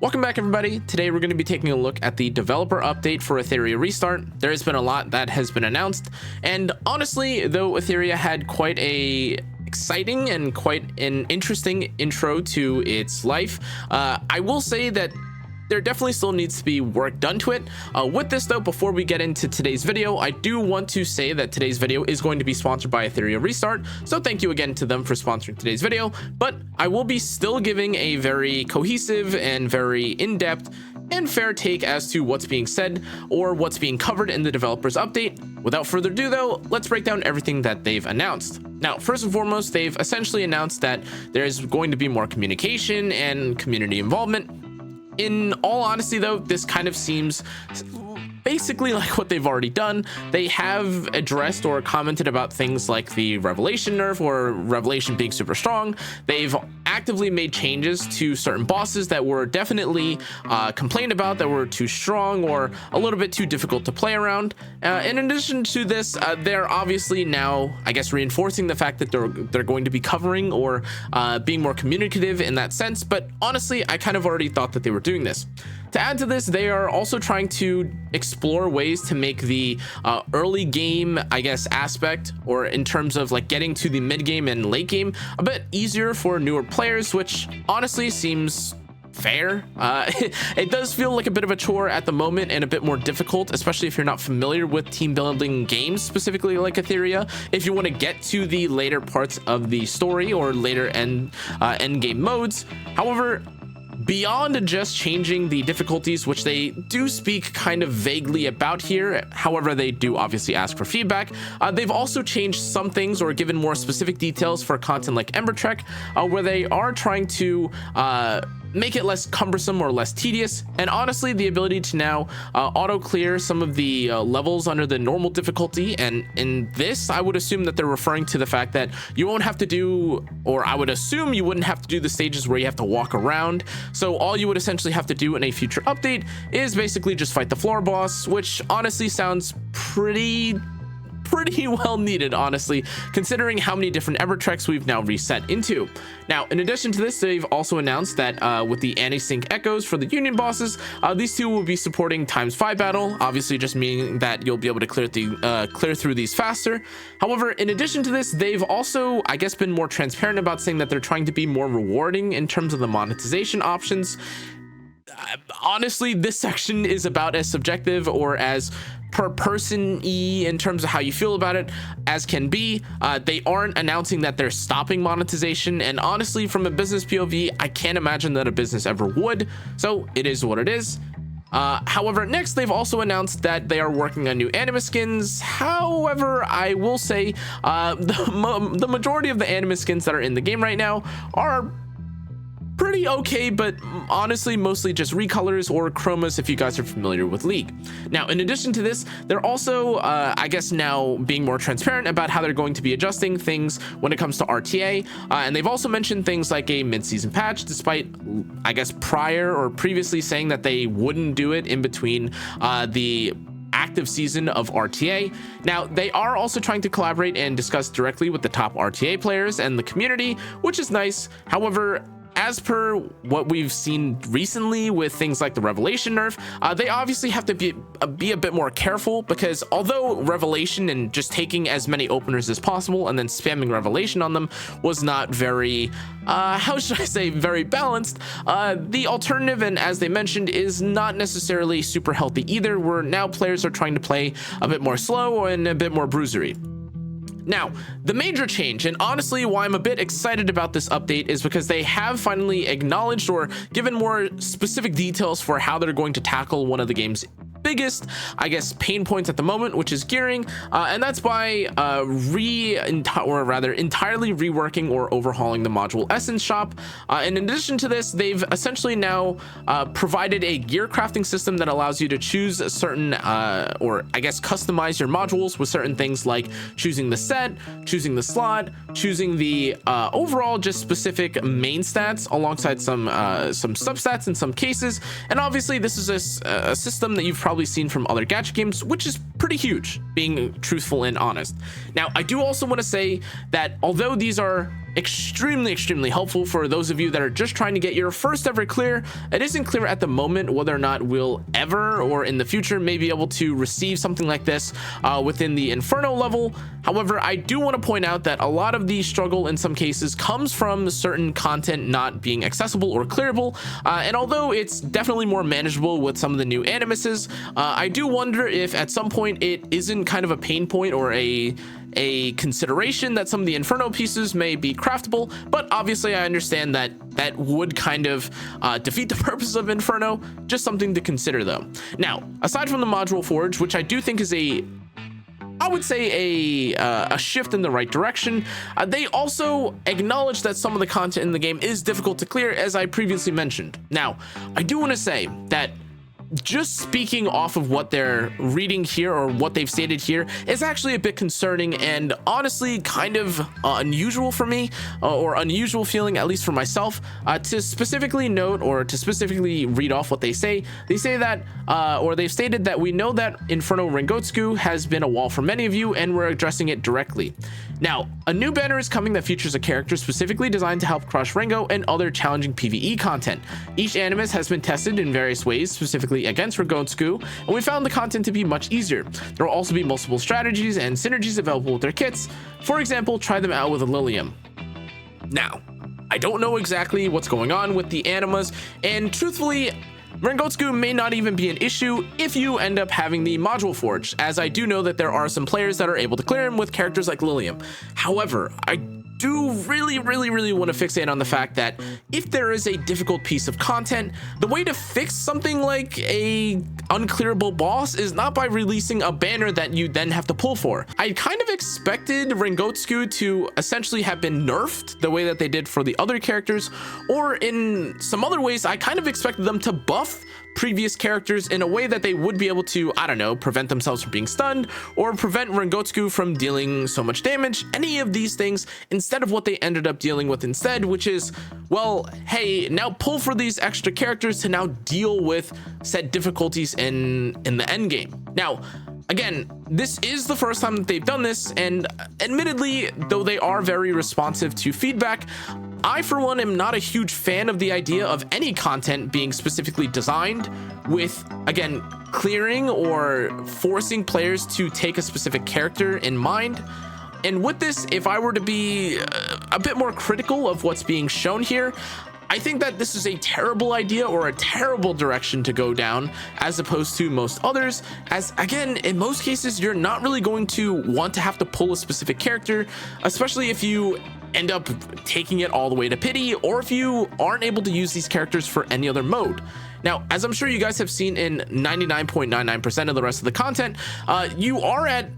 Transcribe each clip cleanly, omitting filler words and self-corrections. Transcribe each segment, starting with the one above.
Welcome back, everybody. Today we're going to be taking a look at the developer update for Etheria Restart. There has been a lot that has been announced, and honestly, though Etheria had quite a exciting and quite an interesting intro to its life, I will say that there definitely still needs to be work done to it. With this though, before we get into today's video, I do want to say that today's video is going to be sponsored by Etheria Restart, so thank you again to them for sponsoring today's video. But I will be still giving a very cohesive and very in-depth and fair take as to what's being said or what's being covered in the developers update. Without further ado though, let's break down everything that they've announced. Now, first and foremost, they've essentially announced that there's going to be more communication and community involvement. In all honesty though, this kind of seems basically like what they've already done. They have addressed or commented about things like the Revelation nerf or Revelation being super strong. They've actively made changes to certain bosses that were definitely complained about, that were too strong or a little bit too difficult to play around. In addition to this, they're obviously now, I guess, reinforcing the fact that they're going to be covering or being more communicative in that sense. But honestly, I kind of already thought that they were doing this. To add to this, they are also trying to explore ways to make the early game, I guess, aspect, or in terms of like getting to the mid game and late game, a bit easier for newer players, which honestly seems fair. It does feel like a bit of a chore at the moment and a bit more difficult, especially if you're not familiar with team building games, specifically like Etheria. If you want to get to the later parts of the story or later end game modes. However, beyond just changing the difficulties, which they do speak kind of vaguely about here, however, they do obviously ask for feedback, they've also changed some things or given more specific details for content like Ember Trek, where they are trying to make it less cumbersome or less tedious. And honestly, the ability to now auto clear some of the levels under the normal difficulty. And in this, I would assume that they're referring to the fact that you won't have to do, or I would assume you wouldn't have to do the stages where you have to walk around. So all you would essentially have to do in a future update is basically just fight the floor boss, which honestly sounds pretty well needed, honestly, considering how many different Ember Treks we've now reset into. Now, in addition to this, they've also announced that with the anti-sync echoes for the Union bosses, these two will be supporting ×5 battle, obviously just meaning that you'll be able to clear through these faster. However, in addition to this, they've also, I guess, been more transparent about saying that they're trying to be more rewarding in terms of the monetization options. Honestly, this section is about as subjective or as per person-y in terms of how you feel about it as can be. They aren't announcing that they're stopping monetization, and honestly, from a business POV, I can't imagine that a business ever would, so it is what it is. However, next, they've also announced that they are working on new anima skins. However, I will say the majority of the anima skins that are in the game right now are pretty okay, but honestly mostly just recolors or chromas if you guys are familiar with League. Now, in addition to this, they're also I guess now being more transparent about how they're going to be adjusting things when it comes to RTA, and they've also mentioned things like a mid-season patch, despite I guess prior or previously saying that they wouldn't do it in between the active season of RTA. Now, they are also trying to collaborate and discuss directly with the top RTA players and the community, which is nice. However, as per what we've seen recently with things like the Revelation nerf, they obviously have to be a bit more careful, because although Revelation and just taking as many openers as possible and then spamming Revelation on them was not very, how should I say, very balanced, the alternative, and as they mentioned, is not necessarily super healthy either, where now players are trying to play a bit more slow and a bit more bruisery. Now, the major change, and honestly why I'm a bit excited about this update, is because they have finally acknowledged or given more specific details for how they're going to tackle one of the game's biggest, I guess, pain points at the moment, which is gearing, and that's by entirely reworking or overhauling the module essence shop. And in addition to this, they've essentially now provided a gear crafting system that allows you to choose a certain or I guess customize your modules with certain things like choosing the set, choosing the slot, choosing the overall just specific main stats alongside some substats in some cases. And obviously this is a system that you've probably seen from other gacha games, which is pretty huge, being truthful and honest. Now, I do also want to say that although these are extremely helpful for those of you that are just trying to get your first ever clear, it isn't clear at the moment whether or not we'll ever or in the future may be able to receive something like this within the Inferno level. However, I do want to point out that a lot of the struggle in some cases comes from certain content not being accessible or clearable, and although it's definitely more manageable with some of the new animuses, I do wonder if at some point it isn't kind of a pain point or a consideration that some of the Inferno pieces may be craftable. But obviously I understand that that would kind of defeat the purpose of Inferno. Just something to consider though. Now, aside from the module forge, which I do think is I would say a shift in the right direction, they also acknowledge that some of the content in the game is difficult to clear, as I previously mentioned. Now, I do want to say that just speaking off of what they're reading here or what they've stated here is actually a bit concerning and honestly kind of unusual for me, or unusual feeling, at least for myself, to specifically note or to specifically read off what they say. They say that, or they've stated that we know that Inferno Rengotsuku has been a wall for many of you and we're addressing it directly. Now, a new banner is coming that features a character specifically designed to help crush Rengo and other challenging PvE content. Each animus has been tested in various ways, specifically against Rengotsuku, and we found the content to be much easier. There will also be multiple strategies and synergies available with their kits. For example, try them out with a Lilium. Now, I don't know exactly what's going on with the animas, and truthfully, Rengotsuku may not even be an issue if you end up having the module forge, as I do know that there are some players that are able to clear him with characters like Lilium. However, I do really want to fixate on the fact that if there is a difficult piece of content, the way to fix something like a unclearable boss is not by releasing a banner that you then have to pull for. I kind of expected Rengotsuku to essentially have been nerfed the way that they did for the other characters, or in some other ways I kind of expected them to buff previous characters in a way that they would be able to, I don't know, prevent themselves from being stunned or prevent Rengotsuku from dealing so much damage, any of these things, instead of what they ended up dealing with instead, which is, well, hey, now pull for these extra characters to now deal with said difficulties in the end game. Now, again, this is the first time that they've done this, and admittedly, though they are very responsive to feedback, I, for one, am not a huge fan of the idea of any content being specifically designed with, again, clearing or forcing players to take a specific character in mind. And with this, if I were to be a bit more critical of what's being shown here, I think that this is a terrible idea or a terrible direction to go down as opposed to most others, as again, in most cases, you're not really going to want to have to pull a specific character, especially if you end up taking it all the way to pity, or if you aren't able to use these characters for any other mode. Now, as I'm sure you guys have seen in 99.99% of the rest of the content, you are at,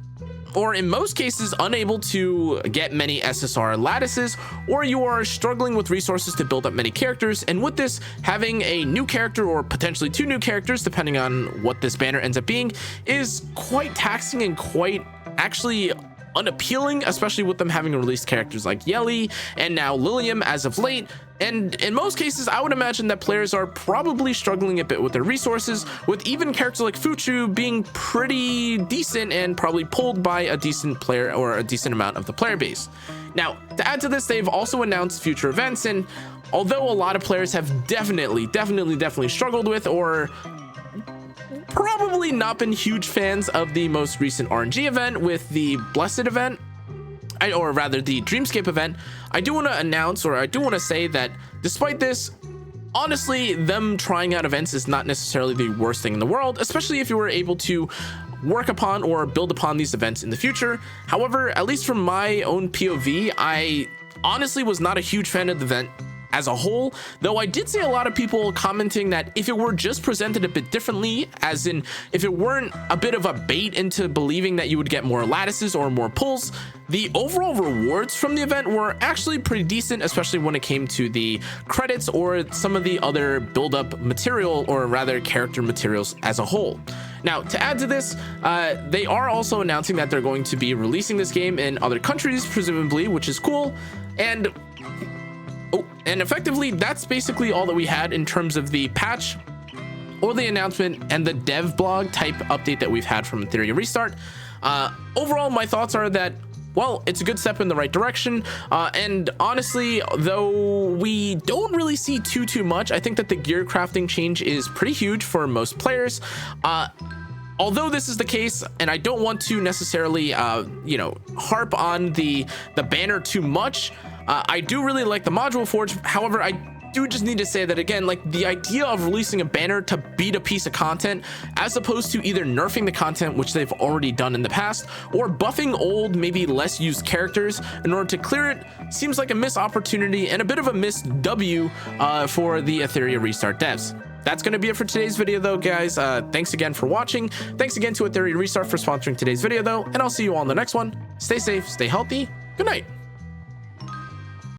or in most cases, unable to get many SSR lattices, or you are struggling with resources to build up many characters. And with this, having a new character or potentially two new characters, depending on what this banner ends up being, is quite taxing and quite actually unappealing, especially with them having released characters like Yeli and now Lilium as of late. And in most cases, I would imagine that players are probably struggling a bit with their resources, with even characters like Fuchu being pretty decent and probably pulled by a decent player or a decent amount of the player base. Now, to add to this, they've also announced future events, and although a lot of players have definitely struggled with or probably not been huge fans of the most recent RNG event with the Blessed event, or rather the Dreamscape event, I do want to announce, or I do want to say that despite this, honestly, them trying out events is not necessarily the worst thing in the world, especially if you were able to work upon or build upon these events in the future. However, at least from my own POV, I honestly was not a huge fan of the event as a whole, though I did see a lot of people commenting that if it were just presented a bit differently, as in if it weren't a bit of a bait into believing that you would get more lattices or more pulls, the overall rewards from the event were actually pretty decent, especially when it came to the credits or some of the other build-up material, or rather character materials as a whole. Now, to add to this, they are also announcing that they're going to be releasing this game in other countries, presumably, which is cool. And effectively, that's basically all that we had in terms of the patch. or the announcement and the dev blog type update that we've had from Etheria Restart. Overall, my thoughts are that, well, it's a good step in the right direction. And honestly, though we don't really see too much, I think that the gear crafting change is pretty huge for most players. Although this is the case, and I don't want to necessarily, you know, harp on the banner too much, I do really like the module forge. However, I do just need to say that again, like the idea of releasing a banner to beat a piece of content, as opposed to either nerfing the content, which they've already done in the past, or buffing old, maybe less used characters in order to clear it, seems like a missed opportunity and a bit of a missed W for the Etheria Restart devs. That's going to be it for today's video though, guys. Thanks again for watching. Thanks again to Etheria Restart for sponsoring today's video though, and I'll see you all in the next one. Stay safe, stay healthy. Good night.